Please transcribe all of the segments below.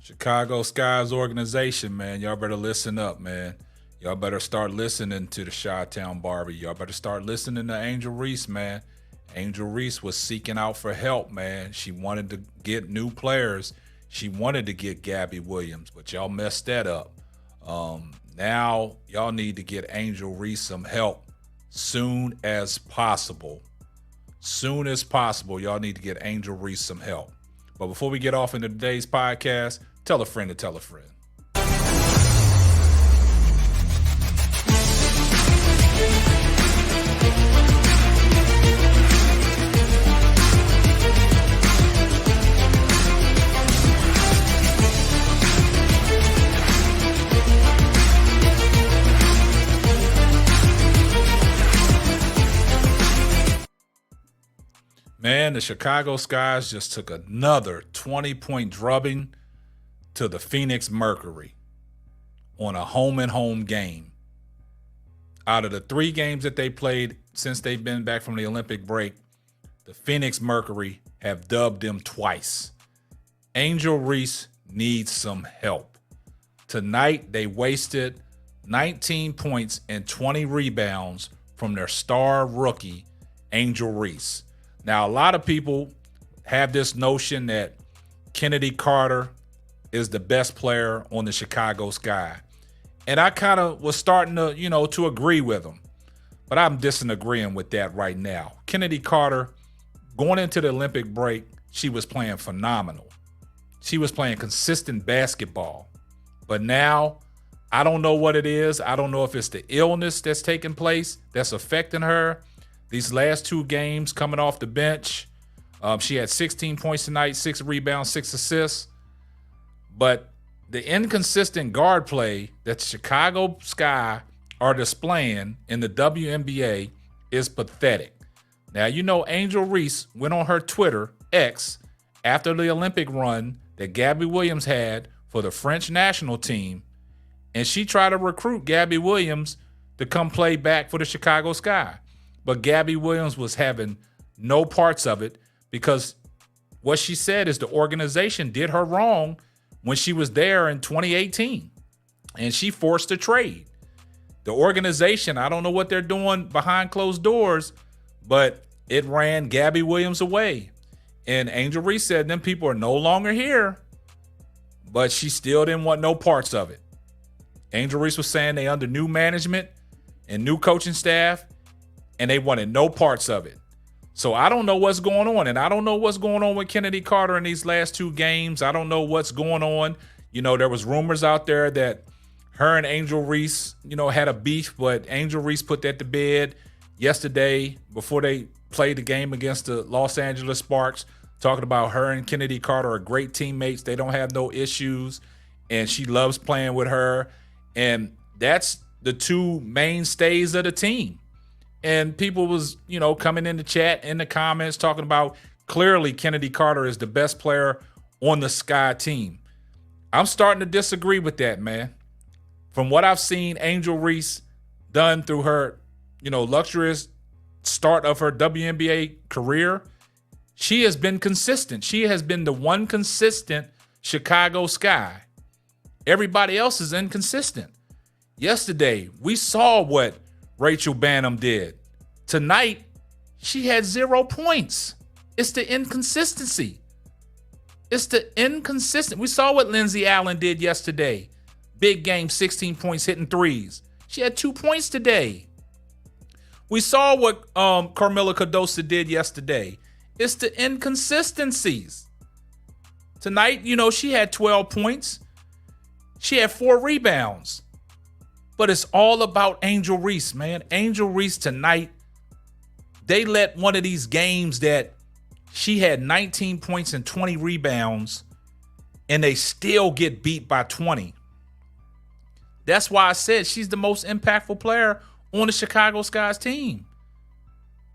Chicago Sky's organization, man. Y'all better listen up, man. Y'all better start listening to the Chi-Town Barbie. Y'all better start listening to Angel Reese, man. Angel Reese was seeking out for help, man. She wanted to get new players. She wanted to get Gabby Williams, but y'all messed that up. Now y'all need to get Angel Reese some help soon as possible. Soon as possible, y'all need to get Angel Reese some help. But before we get off into today's podcast, tell a friend to tell a friend. Man, the Chicago Skies just took another 20-point drubbing to the Phoenix Mercury on a home-and-home game. Out of the 3 games that they played since they've been back from the Olympic break, the Phoenix Mercury have dubbed them twice. Angel Reese needs some help. Tonight, they wasted 19 points and 20 rebounds from their star rookie, Angel Reese. Now, a lot of people have this notion that Kennedy Carter is the best player on the Chicago Sky. And I kind of was starting to, to agree with them. But I'm disagreeing with that right now. Kennedy Carter, going into the Olympic break, she was playing phenomenal. She was playing consistent basketball. But now, I don't know what it is. I don't know if it's the illness that's taking place that's affecting her. These last 2 games coming off the bench, she had 16 points tonight, 6 rebounds, 6 assists. But the inconsistent guard play that the Chicago Sky are displaying in the WNBA is pathetic. Now, Angel Reese went on her Twitter, X, after the Olympic run that Gabby Williams had for the French national team, and she tried to recruit Gabby Williams to come play back for the Chicago Sky. But Gabby Williams was having no parts of it because what she said is the organization did her wrong when she was there in 2018, and she forced a trade. The organization, I don't know what they're doing behind closed doors, but it ran Gabby Williams away. And Angel Reese said them people are no longer here, but she still didn't want no parts of it. Angel Reese was saying they under new management and new coaching staff, and they wanted no parts of it. So I don't know what's going on. And I don't know what's going on with Kennedy Carter in these last 2 games. I don't know what's going on. There was rumors out there that her and Angel Reese, had a beef, but Angel Reese put that to bed yesterday before they played the game against the Los Angeles Sparks, talking about her and Kennedy Carter are great teammates. They don't have no issues, and she loves playing with her. And that's the 2 mainstays of the team. And people was, coming in the chat, in the comments, talking about clearly Kennedy Carter is the best player on the Sky team. I'm starting to disagree with that, man. From what I've seen Angel Reese done through her, luxurious start of her WNBA career, she has been consistent. She has been the one consistent Chicago Sky. Everybody else is inconsistent. Yesterday, we saw what Rachel Banham did. Tonight, she had 0 points. It's the inconsistency. We saw what Lindsey Allen did yesterday. Big game, 16 points, hitting threes. She had 2 points today. We saw what Carmela Cardoso did yesterday. It's the inconsistencies. Tonight, she had 12 points. She had 4 rebounds. But it's all about Angel Reese, man. Angel Reese tonight, they let one of these games that she had 19 points and 20 rebounds, and they still get beat by 20. That's why I said she's the most impactful player on the Chicago Sky's team.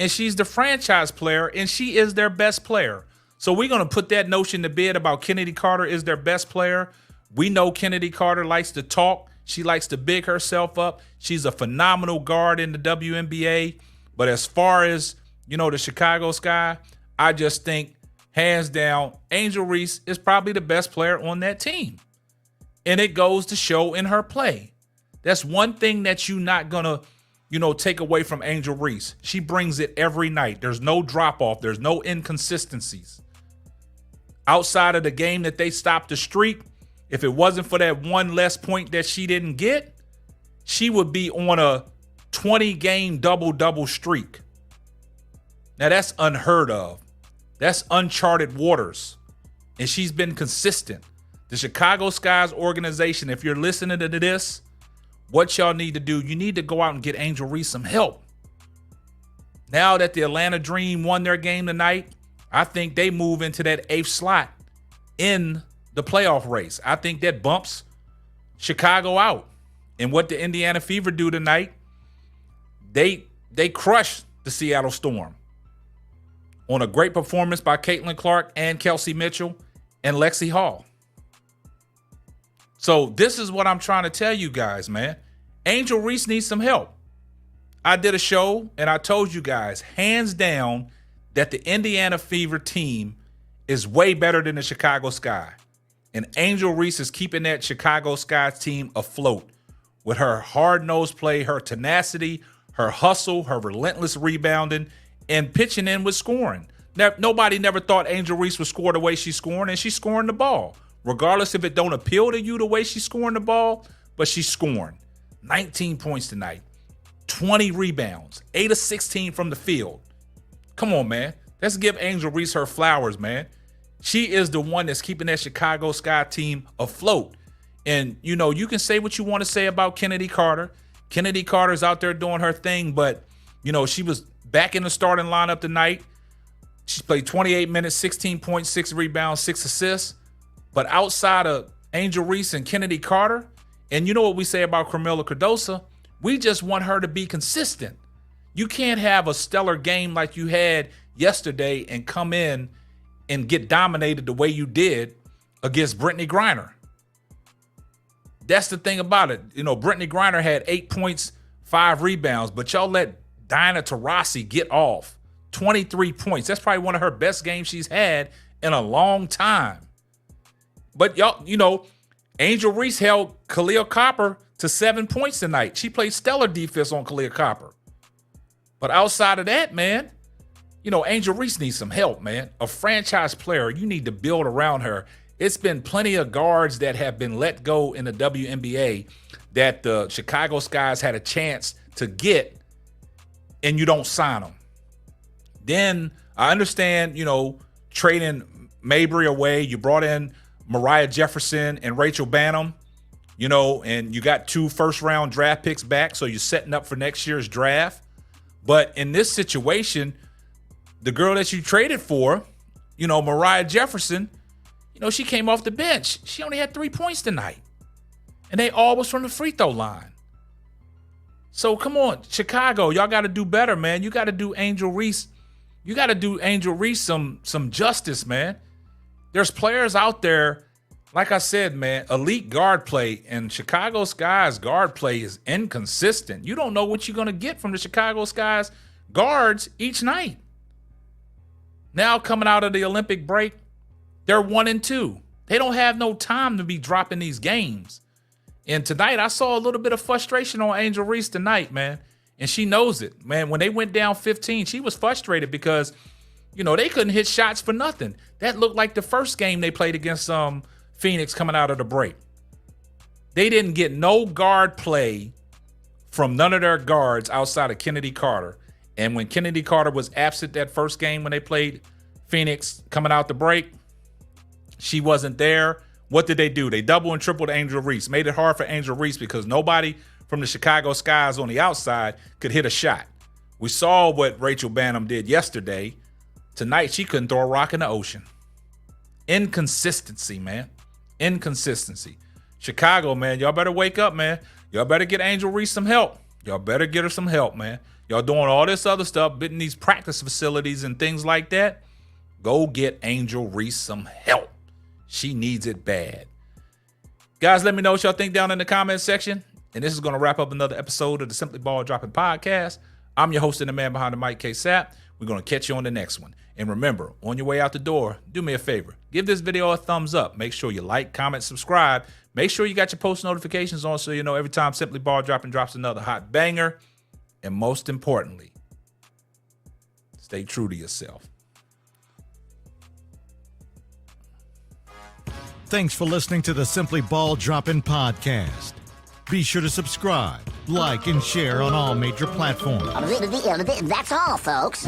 And she's the franchise player, and she is their best player. So we're going to put that notion to bed about Kennedy Carter is their best player. We know Kennedy Carter likes to talk. She likes to big herself up. She's a phenomenal guard in the WNBA. But as far as, the Chicago Sky, I just think hands down, Angel Reese is probably the best player on that team. And it goes to show in her play. That's one thing that you're not going to, take away from Angel Reese. She brings it every night. There's no drop off. There's no inconsistencies. Outside of the game that they stopped the streak, if it wasn't for that one less point that she didn't get, she would be on a 20-game double-double streak. Now, that's unheard of. That's uncharted waters. And she's been consistent. The Chicago Skies organization, if you're listening to this, what y'all need to do, you need to go out and get Angel Reese some help. Now that the Atlanta Dream won their game tonight, I think they move into that 8th slot in the playoff race. I think that bumps Chicago out. And what the Indiana Fever do tonight, they crush the Seattle Storm on a great performance by Caitlin Clark and Kelsey Mitchell and Lexi Hall. So this is what I'm trying to tell you guys, man. Angel Reese needs some help. I did a show and I told you guys, hands down, that the Indiana Fever team is way better than the Chicago Sky. And Angel Reese is keeping that Chicago Sky team afloat with her hard-nosed play, her tenacity, her hustle, her relentless rebounding, and pitching in with scoring. Now, nobody never thought Angel Reese would score the way she's scoring, and she's scoring the ball. Regardless if it don't appeal to you the way she's scoring the ball, but she's scoring. 19 points tonight, 20 rebounds, 8 of 16 from the field. Come on, man. Let's give Angel Reese her flowers, man. She is the one that's keeping that Chicago Sky team afloat. And, you can say what you want to say about Kennedy Carter. Kennedy Carter's out there doing her thing, but, she was back in the starting lineup tonight. She played 28 minutes, 16 points, 6 rebounds, 6 assists. But outside of Angel Reese and Kennedy Carter, and you know what we say about Carmela Cardoso, we just want her to be consistent. You can't have a stellar game like you had yesterday and come in and get dominated the way you did against Brittany Griner. That's the thing about it. Brittany Griner had 8 points, 5 rebounds, but y'all let Diana Taurasi get off 23 points. That's probably one of her best games she's had in a long time. But y'all, Angel Reese held Khalil Copper to 7 points tonight. She played stellar defense on Khalil Copper. But outside of that, man, Angel Reese needs some help, man. A franchise player, you need to build around her. It's been plenty of guards that have been let go in the WNBA that the Chicago Skies had a chance to get, and you don't sign them. Then I understand, trading Mabry away. You brought in Mariah Jefferson and Rachel Banham, and you got 2 first-round draft picks back, so you're setting up for next year's draft. But in this situation, the girl that you traded for, Mariah Jefferson, she came off the bench. She only had 3 points tonight. And they all was from the free throw line. So come on, Chicago, y'all got to do better, man. You got to do Angel Reese. You got to do Angel Reese some justice, man. There's players out there, like I said, man, elite guard play, and Chicago Sky's guard play is inconsistent. You don't know what you're going to get from the Chicago Sky's guards each night. Now coming out of the Olympic break, they're 1-2. They don't have no time to be dropping these games. And tonight, I saw a little bit of frustration on Angel Reese tonight, man. And she knows it, man. When they went down 15, she was frustrated because, they couldn't hit shots for nothing. That looked like the first game they played against Phoenix coming out of the break. They didn't get no guard play from none of their guards outside of Kennedy Carter. And when Kennedy Carter was absent that first game when they played Phoenix coming out the break, she wasn't there. What did they do? They double and tripled Angel Reese. Made it hard for Angel Reese because nobody from the Chicago Skies on the outside could hit a shot. We saw what Rachel Banham did yesterday. Tonight, she couldn't throw a rock in the ocean. Inconsistency, man. Inconsistency. Chicago, man, y'all better wake up, man. Y'all better get Angel Reese some help. Y'all better get her some help, man. Y'all doing all this other stuff, building these practice facilities and things like that. Go get Angel Reese some help. She needs it bad. Guys, let me know what y'all think down in the comment section. And this is going to wrap up another episode of the Simply Ball Dropping Podcast. I'm your host and the man behind the mic, K-Sap. We're going to catch you on the next one. And remember, on your way out the door, do me a favor. Give this video a thumbs up. Make sure you like, comment, subscribe. Make sure you got your post notifications on so you know every time Simply Ball Dropping drops another hot banger. And most importantly, stay true to yourself. Thanks for listening to the Simply Ball Dropping podcast. Be sure to subscribe, like, and share on all major platforms. That's all, folks.